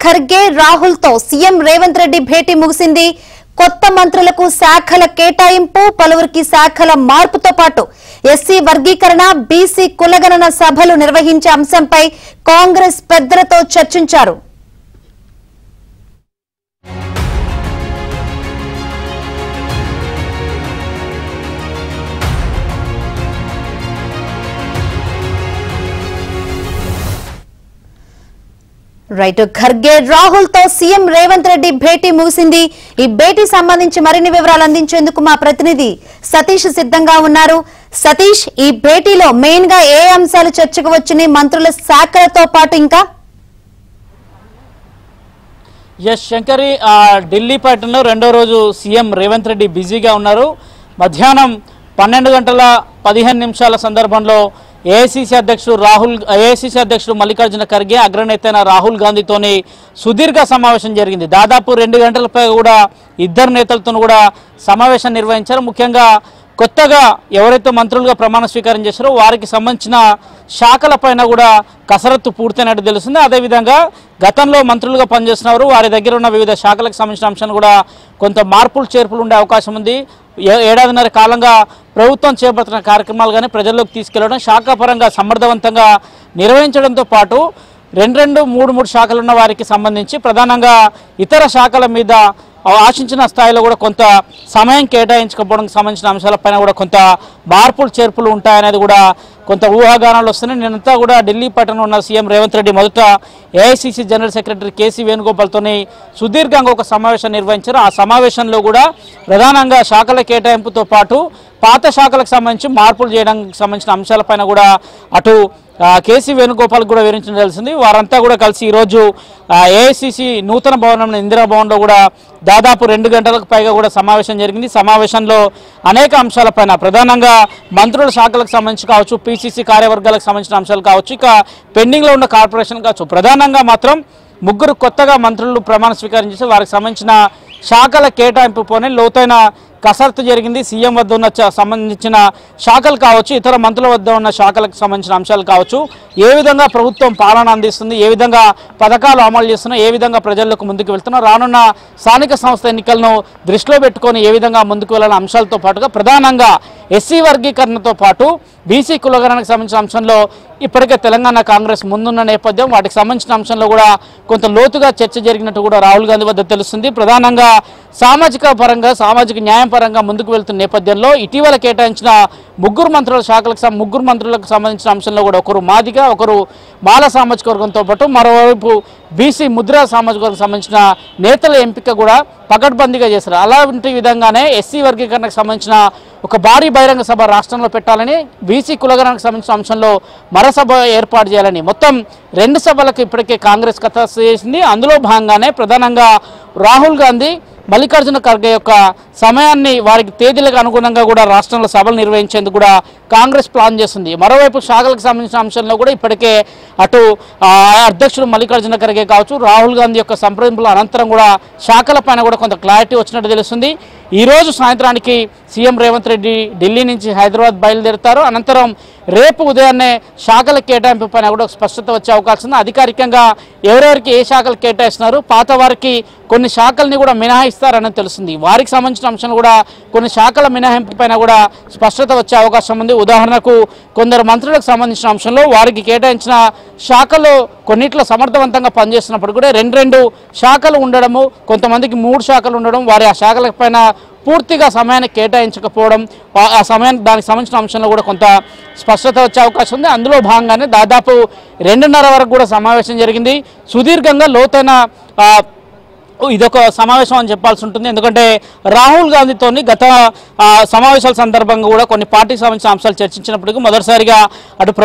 ఖర్గే రాహుల్ తో సీఎం రేవంత్ రెడ్డి భేటీ ముగిసింది. కొత్త మంత్రులకు శాఖల కేటాయింపు, పలువురికి శాఖల మార్పుతో పాటు ఎస్సీ వర్గీకరణ, బీసీ కులగణన సభలు నిర్వహించే అంశంపై కాంగ్రెస్ పెద్దలతో చర్చించారు. రైట్, ఖర్గే రాహుల్ తో సీఎం రేవంత్ రెడ్డి భేటీ ముగిసింది. ఈ భేటీ సంబంధించి మరిన్ని వివరాలు అందించేందుకు మా ప్రతినిధి సతీష్ సిద్ధంగా ఉన్నారు. సతీష్, ఈ భేటీలో మెయిన్ గా ఏ అంశాలు చర్చకు వచ్చినాయి? మంత్రుల శాఖలతో పాటు ఇంకా శంకరి, ఢిల్లీ పర్యటనలో రెండో రోజు సీఎం రేవంత్ రెడ్డి బిజీగా ఉన్నారు. మధ్యాహ్నం 12:15 సందర్భంలో ఏఐసీసీ అధ్యక్షుడు మల్లికార్జున ఖర్గే, అగ్రనేత రాహుల్ గాంధీతోని సుదీర్ఘ సమావేశం జరిగింది. దాదాపు 2 గంటలపై కూడా ఇద్దరు నేతలతో కూడా సమావేశం నిర్వహించారు. ముఖ్యంగా కొత్తగా ఎవరైతే మంత్రులుగా ప్రమాణ స్వీకారం చేశారో వారికి సంబంధించిన శాఖలపైన కూడా కసరత్తు పూర్తయినట్టు తెలుస్తుంది. అదేవిధంగా గతంలో మంత్రులుగా పనిచేస్తున్నారు, వారి దగ్గర ఉన్న వివిధ శాఖలకు సంబంధించిన అంశాలు కూడా కొంత మార్పులు చేర్పులు ఉండే అవకాశం ఉంది. ఏడాదిన్నర కాలంగా ప్రభుత్వం చేపడుతున్న కార్యక్రమాలు కానీ ప్రజల్లోకి తీసుకెళ్లడం, శాఖాపరంగా సమర్థవంతంగా నిర్వహించడంతో పాటు 2-3 శాఖలున్న వారికి సంబంధించి ప్రధానంగా ఇతర శాఖల మీద ఆశించిన స్థాయిలో కూడా కొంత సమయం కేటాయించకపోవడానికి సంబంధించిన అంశాలపైన కూడా కొంత మార్పులు చేర్పులు ఉంటాయనేది కూడా కొంత ఊహాగానాలు వస్తున్నాయి. నిన్నంతా కూడా ఢిల్లీ పట్టణంలో ఉన్న సీఎం రేవంత్ రెడ్డి మొదట ఏఐసీసీ జనరల్ సెక్రటరీ కేసీ వేణుగోపాల్తోని సుదీర్ఘంగా ఒక సమావేశం నిర్వహించారు. ఆ సమావేశంలో కూడా ప్రధానంగా శాఖల కేటాయింపుతో పాటు పాత శాఖలకు సంబంధించి మార్పులు చేయడానికి సంబంధించిన అంశాలపైన కూడా అటు కేసీ వేణుగోపాల్ కూడా వివరించడం తెలిసింది. వారంతా కూడా కలిసి ఈరోజు ఏఐసీసీ నూతన భవనం ఇందిరా భవన్లో కూడా దాదాపు 2 గంటలకు పైగా కూడా సమావేశం జరిగింది. సమావేశంలో అనేక అంశాలపైన ప్రధానంగా మంత్రుల శాఖలకు సంబంధించి కావచ్చు, పీసీసీ కార్యవర్గాలకు సంబంధించిన అంశాలు కావచ్చు, ఇక పెండింగ్లో ఉన్న కార్పొరేషన్ కావచ్చు, ప్రధానంగా మాత్రం 3 కొత్తగా మంత్రులు ప్రమాణ స్వీకారం చేసి వారికి సంబంధించిన శాఖల కేటాయింపు పోనే లోతైన కసరత్తు జరిగింది. సీఎం వద్ద ఉన్న సంబంధించిన శాఖలు కావచ్చు, ఇతర మంత్రుల వద్ద ఉన్న శాఖలకు సంబంధించిన అంశాలు కావచ్చు, ఏ విధంగా ప్రభుత్వం పాలన అందిస్తుంది, ఏ విధంగా పథకాలు అమలు చేస్తున్నాయి, ఏ విధంగా ప్రజలకు ముందుకు వెళ్తున్నారు, రానున్న స్థానిక సంస్థ ఎన్నికలను దృష్టిలో పెట్టుకొని ఏ విధంగా ముందుకు వెళ్ళాలన్న అంశాలతో పాటుగా ప్రధానంగా ఎస్సీ వర్గీకరణతో పాటు బీసీ కులగణనకు సంబంధించిన అంశంలో ఇప్పటికే తెలంగాణ కాంగ్రెస్ ముందున్న నేపథ్యం, వాటికి సంబంధించిన అంశంలో కూడా కొంత లోతుగా చర్చ జరిగినట్టు కూడా రాహుల్ గాంధీ వద్ద తెలుస్తుంది. ప్రధానంగా సామాజిక పరంగా, సామాజిక న్యాయం పరంగా ముందుకు వెళ్తున్న నేపథ్యంలో ఇటీవల కేటాయించిన 3 మంత్రులకు సంబంధించిన అంశంలో కూడా ఒకరు మాదిగ, ఒకరు మాల సామాజిక వర్గంతో పాటు మరోవైపు బీసీ ముద్రా సామాజిక వర్గం సంబంధించిన నేతల ఎంపిక కూడా పకడ్బందీగా చేశారు. అలాంటి విధంగానే ఎస్సీ వర్గీకరణకు సంబంధించిన ఒక భారీ బహిరంగ సభ రాష్ట్రంలో పెట్టాలని, బీసీ కులగణనకు సంబంధించిన అంశంలో మరో సభ ఏర్పాటు చేయాలని మొత్తం 2 సభలకు ఇప్పటికే కాంగ్రెస్ కథ చేసింది. అందులో భాగంగానే ప్రధానంగా రాహుల్ గాంధీ, మల్లికార్జున ఖర్గే యొక్క సమయాన్ని వారికి తేదీలకు అనుగుణంగా కూడా రాష్ట్రంలో సభలు నిర్వహించేందుకు కూడా కాంగ్రెస్ ప్లాన్ చేస్తుంది. మరోవైపు శాఖలకు సంబంధించిన అంశంలో కూడా ఇప్పటికే అటు అధ్యక్షుడు మల్లికార్జున ఖర్గే కావచ్చు, రాహుల్ గాంధీ యొక్క సంప్రదింపుల అనంతరం కూడా శాఖల పైన కూడా కొంత క్లారిటీ వచ్చినట్టు తెలుస్తుంది. ఈరోజు సాయంత్రానికి సీఎం రేవంత్ రెడ్డి ఢిల్లీ నుంచి హైదరాబాద్ బయలుదేరుతారు. అనంతరం రేపు ఉదయాన్నే శాఖల కేటాయింపు పైన కూడా స్పష్టత వచ్చే అవకాశం ఉంది. అధికారికంగా ఎవరెవరికి ఏ శాఖలు కేటాయిస్తున్నారు, పాత వారికి కొన్ని శాఖల్ని కూడా మినహాయిస్తారని తెలుస్తుంది. వారికి సంబంధించిన అంశాలు కూడా కొన్ని శాఖల మినహాయింపు పైన కూడా స్పష్టత వచ్చే అవకాశం ఉంది. ఉదాహరణకు కొందరు మంత్రులకు సంబంధించిన అంశంలో వారికి కేటాయించిన శాఖల్లో కొన్నిట్లో సమర్థవంతంగా పనిచేస్తున్నప్పుడు కూడా 2 శాఖలు ఉండడము, కొంతమందికి 3 శాఖలు ఉండడం, వారి ఆ శాఖల పైన పూర్తిగా సమయాన్ని కేటాయించకపోవడం, ఆ సమయానికి దానికి సంబంధించిన అంశంలో కూడా కొంత స్పష్టత వచ్చే అవకాశం ఉంది. అందులో భాగంగానే దాదాపు 2:30 వరకు కూడా సమావేశం జరిగింది. సుదీర్ఘంగా లోతైన ఇదొక సమావేశం అని చెప్పాల్సి ఉంటుంది. ఎందుకంటే రాహుల్ గాంధీతోని గత సమావేశాల సందర్భంగా కూడా కొన్ని పార్టీకి సంబంధించిన అంశాలు చర్చించినప్పటికీ మొదటిసారిగా అటు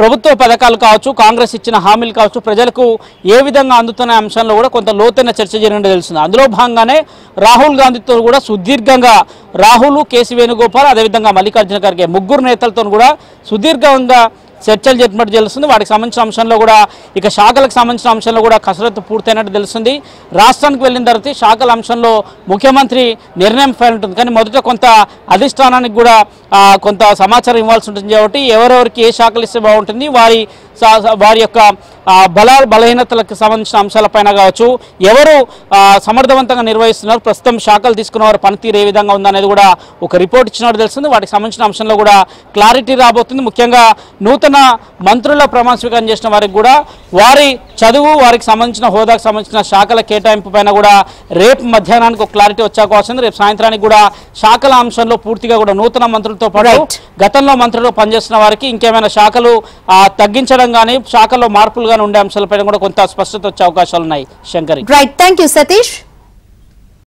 ప్రభుత్వ పథకాలు కావచ్చు, కాంగ్రెస్ ఇచ్చిన హామీలు కావచ్చు, ప్రజలకు ఏ విధంగా అందుతున్న అంశంలో కూడా కొంత లోతైన చర్చ జరిగినట్టు తెలుస్తుంది. అందులో భాగంగానే రాహుల్ గాంధీతో కూడా సుదీర్ఘంగా రాహుల్, కేసీ వేణుగోపాల్, అదేవిధంగా మల్లికార్జున ఖర్గే 3 నేతలతో కూడా సుదీర్ఘంగా చర్చలు జరిపినట్టు తెలుస్తుంది. వాటికి సంబంధించిన అంశంలో కూడా ఇక శాఖలకు సంబంధించిన అంశంలో కూడా కసరత్తు పూర్తయినట్టు తెలుస్తుంది. రాష్ట్రానికి వెళ్ళిన తర్వాత శాఖల అంశంలో ముఖ్యమంత్రి నిర్ణయం ఫైల్ ఉంటుంది, కానీ మొదట కొంత అధిష్టానానికి కూడా కొంత సమాచారం ఇవ్వాల్సి ఉంటుంది. కాబట్టి ఎవరెవరికి ఏ శాఖలు ఇస్తే బాగుంటుంది, వారి వారి యొక్క బలహీనతలకు సంబంధించిన అంశాలపైన కావచ్చు, ఎవరు సమర్థవంతంగా నిర్వహిస్తున్నారు, ప్రస్తుతం శాఖలు తీసుకున్న వారి పనితీరు ఏ విధంగా ఉందనేది కూడా ఒక రిపోర్ట్ ఇచ్చినట్టు తెలుస్తుంది. వాటికి సంబంధించిన అంశంలో కూడా క్లారిటీ రాబోతుంది. ముఖ్యంగా నూతన మంత్రుల ప్రమాణ స్వీకారం చేసిన వారికి కూడా వారి చదువు, వారికి సంబంధించిన హోదాకు సంబంధించిన శాఖల కేటాయింపు పైన కూడా రేపు మధ్యాహ్నానికి ఒక క్లారిటీ వచ్చే అవకాశం ఉంది. రేపు సాయంత్రానికి కూడా శాఖల అంశంలో పూర్తిగా కూడా నూతన మంత్రులతో పాటు గతంలో మంత్రులు పనిచేస్తున్న వారికి ఇంకేమైనా శాఖలు తగ్గించడం కానీ శాఖల్లో మార్పులు కానీ ఉండే అంశాలపైన కూడా కొంత స్పష్టత వచ్చే అవకాశాలు ఉన్నాయి. Shankari, right, thank you Satish.